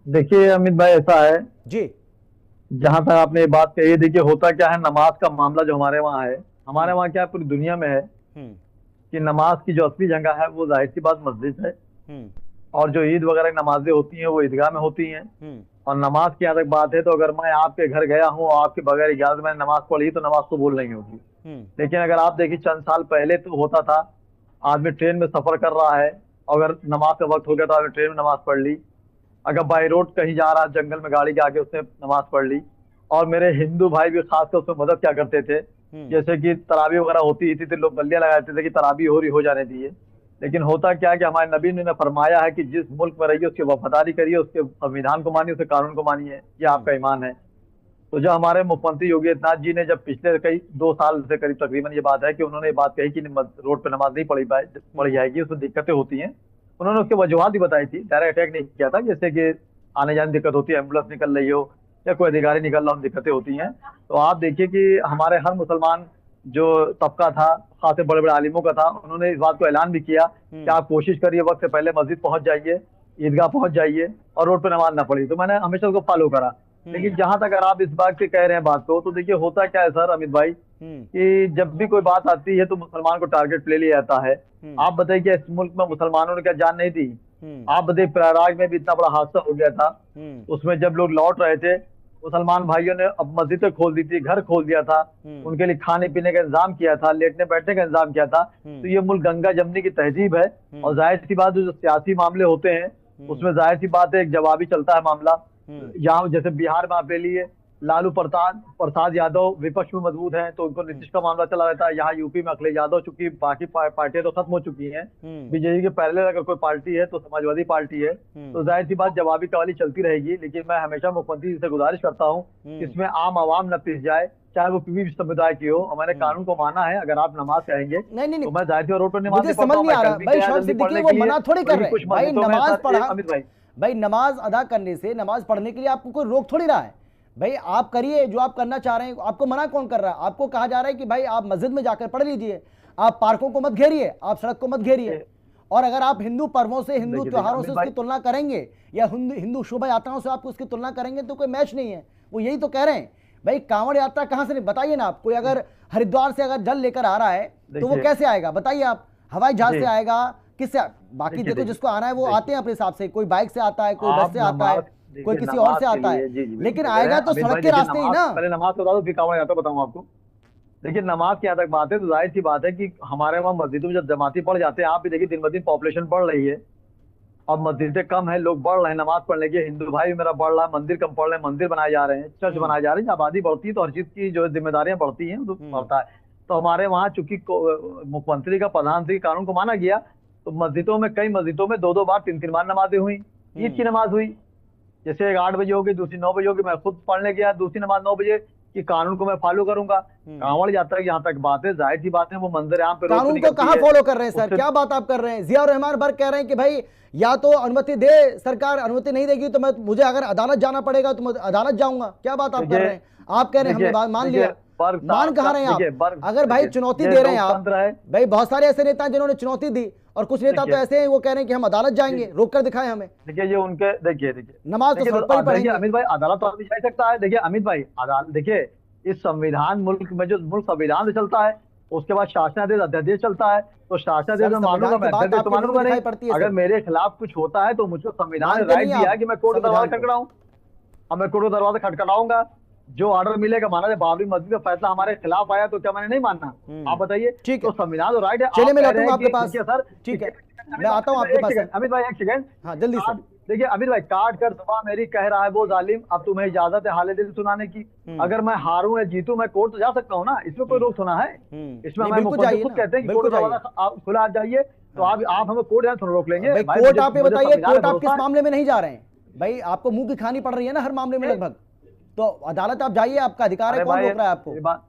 देखिए अमित भाई, ऐसा है। जी। जहां तक आपने ये बात कही, देखिए होता क्या है, नमाज का मामला जो हमारे वहाँ है, हमारे हम्म। वहाँ क्या है, पूरी दुनिया में है हम्म। कि नमाज की जो असली जगह है वो जाहिर सी बात मस्जिद है। हम्म। और जो ईद वगैरह की नमाजें होती हैं वो ईदगाह में होती हैं। हम्म। और नमाज की यहाँ तक बात है, तो अगर मैं आपके घर गया हूँ और आपके बगैर इजाजत मैंने नमाज पढ़ी तो नमाज कबूल नहीं होगी। हम्म। लेकिन अगर आप देखिए, चंद साल पहले तो होता था, आदमी ट्रेन में सफर कर रहा है, अगर नमाज का वक्त हो गया तो आदमी ट्रेन में नमाज पढ़ ली। अगर बाई रोड कहीं जा रहा है, जंगल में गाड़ी के आगे, उसने नमाज पढ़ ली। और मेरे हिंदू भाई भी खासकर उसमें मदद क्या करते थे, हम्म। जैसे कि तरावी वगैरह होती थी तो लोग बल्लियां लगाते थे कि तरावी हो रही, हो जाने दीजिए। लेकिन होता क्या है कि हमारे नबी ने फरमाया है कि जिस मुल्क में रहिए उसकी वफादारी करिए, उसके संविधान को मानिए, उसके कानून को मानिए, ये हम्म। आपका ईमान है। तो जो हमारे मुख्यमंत्री योगी आदित्यनाथ जी ने जब पिछले कई 2 साल से करीब तकरीबन ये बात है कि उन्होंने ये बात कही कि रोड पे नमाज नहीं पढ़ी हम्म। जाएगी, उसमें दिक्कतें होती हैं। उन्होंने उसकी वजूहत भी बताई थी, डायरेक्ट अटैक नहीं किया था, जैसे कि आने जाने में दिक्कत होती है, एम्बुलेंस निकल रही हो या कोई अधिकारी निकल रहा हो, दिक्कतें होती हैं। तो आप देखिए कि हमारे हर मुसलमान जो तबका था, खासे बड़े बड़े आलिमों का था, उन्होंने इस बात को ऐलान भी किया कि हम्म। आप कोशिश करिए वक्त से पहले मस्जिद पहुंच जाइए, ईदगाह पहुंच जाइए और रोड पे नमाज ना पढ़ी। तो मैंने हमेशा उसको फॉलो करा। हम्म। लेकिन जहां तक अगर आप इस बात की कह रहे हैं बात को, तो देखिए होता क्या है सर अमित भाई, हम्म। कि जब भी कोई बात आती है तो मुसलमान को टारगेट पे ले लिया जाता है। हम्म। आप बताइए कि इस मुल्क में मुसलमानों ने क्या जान नहीं दी? हम्म। आप बताइए, प्रयागराज में भी इतना बड़ा हादसा हो गया था, हम्म। उसमें जब लोग लौट रहे थे, मुसलमान भाइयों ने अब मस्जिदें खोल दी थी, घर खोल दिया था, हम्म। उनके लिए खाने पीने का इंतजाम किया था, लेटने बैठने का इंतजाम किया था। तो हम्म। ये मुल्क गंगा जमनी की तहजीब है। और हम्म। जाहिर सी बात है, जो सियासी मामले होते हैं हम्म। उसमें जाहिर सी बात है एक जवाबी चलता है मामला। हम्म। यहाँ जैसे बिहार में आप ले लिए, लालू प्रसाद प्रसाद यादव विपक्ष में मजबूत हैं तो उनको हम्म। नीतीश का मामला चला रहता है। यहाँ यूपी में अखिलेश यादव, चूंकि बाकी पार्टियां तो खत्म हो चुकी हैं, हम्म। बीजेपी के पहले अगर कोई पार्टी है तो समाजवादी पार्टी है। हम्म। तो जाहिर सी बात जवाबी कवाली चलती रहेगी। लेकिन मैं हमेशा मुख्यमंत्री जी से गुजारिश करता हूँ कि हम्म। इसमें आम आवाम न पिस जाए, चाहे वो किसी भी समुदाय की हो। और मैंने हम्म। कानून को माना है, अगर आप नमाज कहेंगे नहीं नहीं नहीं, तो मैं जाहिर सी रोड पर नमाज मुझे नहीं पढ़ता समझ हूँ। नहीं मैं आ कल रहा भी भाई। गया शौक जल्दी सिद्दीकी पढ़ने वो के लिए, मना थोड़ी और कर लेकिन रहे कुछ हैं भाई। मस्जिदों में नमाज सर पढ़ा, अमित भाई, भाई नमाज अदा करने से, नमाज पढ़ने के लिए आपको कोई रोक थोड़ी रहा है। भाई आप करिए जो आप करना चाह रहे हैं, आपको मना कौन कर रहा है? आपको कहा जा रहा है कि भाई आप मस्जिद में जाकर पढ़ लीजिए, आप पार्कों को मत घेरिए, आप सड़क को मत घेरिए। देखिए और अगर आप हिंदू पर्वों से, हिंदू देखिए देखिए त्योहारों से अमित उसकी भाई, तुलना करेंगे या हिंदू हिंदू शोभा यात्राओं से आप उसकी तुलना करेंगे तो कोई मैच नहीं है। वो यही तो कह रहे हैं भाई। कांवड़ यात्रा कहां से, नहीं बताइए ना आप। कोई अगर हरिद्वार से अगर जल लेकर आ रहा है तो वो देखिए कैसे आएगा बताइए आप? हवाई जहाज जी, से आएगा? किससे बाकी देखिए देखो देखिए जिसको आना है वो आते देखिए हैं अपने हिसाब से, कोई बाइक से आता है, कोई बस आप से आता है, नमाज, कोई देखिए किसी और नमाज से के आता है। लिए, जी जी बिल्कुल लेकिन सही कह रहे आएगा हैं तो अमित सड़क भाई। के देखिए रास्ते ही नमाज, ना। पहले नमाज को बता दो फिर कावड़ जाता बताऊँ आपको। देखिए नमाज की यहाँ तक बात है तो जाहिर सी बात है कि हमारे वहाँ मस्जिदों में जब जमाती पड़ जाते हैं, आप भी देखिए दिन ब दिन पॉपुलेशन बढ़ रही है, अब मस्जिदें कम है, लोग बढ़ रहे हैं नमाज पढ़ने के। हिंदू भाई भी मेरा बढ़ रहा है, मंदिर कम पढ़ रहे हैं, मंदिर बनाए जा रहे हैं, चर्च हम्म। बनाए जा रहे हैं। जब आबादी बढ़ती है तो हर चीज की जो जिम्मेदारियां बढ़ती हैं तो हम्म। बढ़ता है। तो हमारे वहाँ चूंकि मुख्यमंत्री का, प्रधानमंत्री के कानून को माना गया, तो मस्जिदों में, कई मस्जिदों में 2-2 बार 3-3 बार नमाजें हुई। ईद की हम्म। नमाज हुई, जैसे एक 8 बजे होगी, दूसरी 9 बजे होगी, मैं खुद पढ़ने गया दूसरी नमाज 9 बजे, कि कानून को मैं फॉलो करूंगा। हम्म। कांवड़ यात्रा की यहाँ तक बात है, जाहिर सी बात है वो मंदिर आम पे रोड पे कानून को निकलती कहां है फॉलो कर रहे हैं सर? उससे। क्या बात आप कर रहे हैं? जियाउर रहमान बर्ग कह रहे हैं कि भाई या तो अनुमति दे सरकार, अनुमति नहीं देगी तो मैं, मुझे अगर अदालत जाना पड़ेगा तो मैं अदालत जाऊंगा। क्या बात आप कर देखिए रहे हैं? आप कह रहे हैं हमने देखिए बात मान देखिए लिया। बर्ग मान साहब कहाँ का, रहे हैं आप? देखिए बर्ग, अगर भाई देखिए चुनौती ये दे रहे हैं आप, लोकतंत्र है। भाई बहुत सारे ऐसे नेता हैं जिन्होंने चुनौती दी, और कुछ नेता तो देखिए ऐसे हैं वो कह रहे हैं कि हम अदालत जी, जाएंगे, रोक कर दिखाएं हमें। देखिए ये उनके, देखिए देखिए नमाज तो देखिए, सड़क पर ही तो देखिए पढ़ेंगे। अमित भाई, अदालत तो आदमी जा ही सकता है। देखिए अमित भाई, अदालत देखिए, इस संविधान, मुल्क में जो मुल्क संविधान से चलता है, उसके बाद शासनादेश अध्यादेश चलता है। तो शासनादेश सर में मानूंगा, संविधान की मैं बात अध्यादेश तो आपके मुंह में मानूंगा नहीं। दिखाई पड़ती है अगर सिर्फ, मेरे खिलाफ कुछ होता है तो मुझको संविधान ने मानते राइट नहीं दिया आप है कि मैं कोर्ट का संविधान दरवाजा को। खटखटाऊं। अब मैं कोर्ट का दरवाजा खटखटाऊंगा, जो ऑर्डर मिलेगा, माना जाए बाबरी मस्जिद का फैसला हमारे खिलाफ आया तो क्या मैंने नहीं मानना? आप बताइए। ठीक तो है, संविधान तो राइट है। चलिए आप मैं कह रहे लौटूंगा हैं आपके कि पास। देखिए सर, ठीक है, अमित मैं भाई, आता हूं आपके एक पास सेकंड सर। अमित भाई, एक सेकंड। हाँ जल्दी सर। आप देखिए अमित भाई, काट कर सुबह मेरी कह रहा है वो जालिम, अब तुम्हें इजाजत है हाले दिल सुनाने की। हम्म। अगर मैं हारूं या जीतूं, मैं कोर्ट तो जा सकता हूँ ना, इसमें कोई हम्म। रोक थोड़ा है। इसमें नहीं हमारे बिल्कुल मुख्यमंत्री जाइए खुद ना, कहते हैं कि कोर्ट बिल्कुल का जाइए। दरवाजा आप खुला आ जाइए। तो हाँ आप हमें कोर्ट यहाँ थोड़ा रोक लेंगे भाई, भाई? कोर्ट मुझे आप ये मुझे बताइए, संविधान है, कोर्ट आप भरोसा किस है। मामले में नहीं जा रहे हैं? भाई आपको मुंह की खानी पड़ रही है ना हर मामले में लगभग। तो अदालत आप जाइए, आपका अधिकार है, अरे कौन भाई, रोक रहा है आपको? ये बात,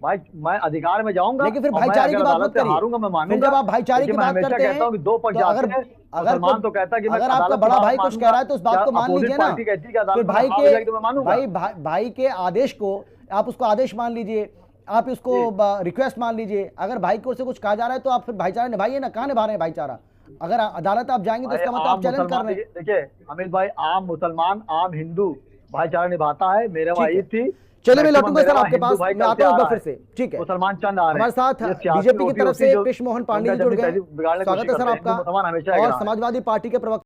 भाई मैं अधिकार में जाऊंगा, लेकिन फिर और मैं भाईचारे की अगर बात मत अदालत से करिए। हारूंगा मैं फिर मानूंगा। जब आप भाईचारे की देखिए मैं बात हमेशा करते कहता हैं हूँ कि दो पक्ष तो जाते अगर हैं। अगर मुसलमान तो कहता है कि मैं अगर आपका अदालत की बड़ा बात भाई कुछ कह मानूंगा, रहा है तो उस क्या बात को मान लीजिए अपोजिट ना। पार्टी कहती है कि फिर अदालत में भाई हार हो के जाएगी तो मैं मानूंगा? भाई के आदेश को आप उसको आदेश मान लीजिए, आप उसको जी रिक्वेस्ट मान लीजिए। अगर भाई को से कुछ कहा जा रहा है तो आप फिर भाईचारा निभाइए ना। कहाँ निभा रहे हैं भाईचारा? अगर अदालत आप जाएंगे तो भाई इसका मतलब आम आप चैलेंज कर मुसलमान, रहे हैं। देखिए अमित भाई, आम मुसलमान आम हिंदू भाईचारा निभाता है। मेरे वहाँ ठीक है, ईद थी, चलिए मैं मैक्सिमम लौटूंगा मेरे सर वहाँ आपके हिंदू पास, भाई मैं कल से आता हूँ आ एक बार रहा फिर है, से। ठीक है, मुसलमान चंद आ रहे हमारे हैं। साथ ये सियासी बीजेपी की रोटी तरफ रोटी से जो कृष्ण मोहन उनका पांडे जी जब जुड़ भी गए। बिगाड़ने की स्वागत कोशिश है सर करते हैं, आपका। हिंदू मुसलमान हमेशा एक और रहा है। समाजवादी पार्टी के प्रवक्ता